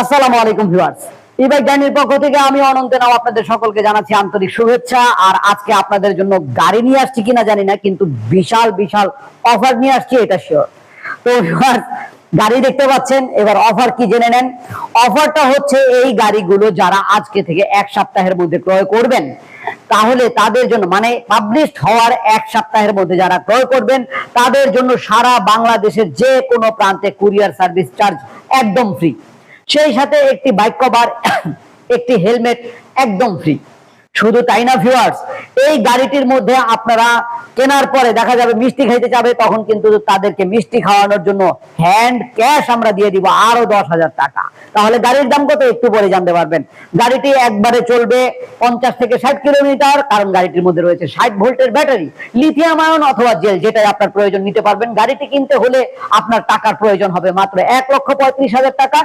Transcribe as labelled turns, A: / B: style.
A: আসসালামু আলাইকুম ভিউয়ার্স, ইবাই গাড়ির পক্ষ থেকে আমি অনন্ত নাও আপনাদের সকলকে জানাচ্ছি আন্তরিক শুভেচ্ছা। আর আজকে আপনাদের জন্য গাড়ি নিয়ে আসছি কিনা জানি না, কিন্তু বিশাল বিশাল অফার নিয়ে আসছি, এটা শিওর। তো ভিউয়ার্স, গাড়ি দেখতে পাচ্ছেন, এবার অফার কি জেনে নেন। অফারটা হচ্ছে এই গাড়িগুলো যারা আজকে থেকে এক সপ্তাহের মধ্যে ক্রয় করবেন, তাহলে তাদের জন্য মানে পাবলিশ হওয়ার এক সপ্তাহের মধ্যে যারা ক্রয় করবেন তাদের জন্য সারা বাংলাদেশের যে কোনো প্রান্তে কুরিয়ার সার্ভিস চার্জ একদম ফ্রি। সেই সাথে একটি বাইক কভার, একটি হেলমেট একদম ফ্রি। শুধু তাই না ভিউয়ার্স, এই গাড়িটির মধ্যে আপনারা কেনার পরে দেখা যাবে মিষ্টি খাইতে যাবে, তখন কিন্তু তাদেরকে মিষ্টি খাওয়ানোর জন্য হ্যান্ড ক্যাশ আমরা দিয়ে দিব আরো 10,000 টাকা। তাহলে গাড়ির দাম কত একটু পরে জানতে পারবেন। গাড়িটি একবারে চলবে 50 থেকে 60 কিলোমিটার, কারণ গাড়িটির মধ্যে রয়েছে 60 ভোল্টের ব্যাটারি, লিথিয়াম আয়ন অথবা জেল, যেটাই আপনার প্রয়োজন নিতে পারবেন। গাড়িটি কিনতে হলে আপনার টাকার প্রয়োজন হবে মাত্র 1,35,000 টাকা।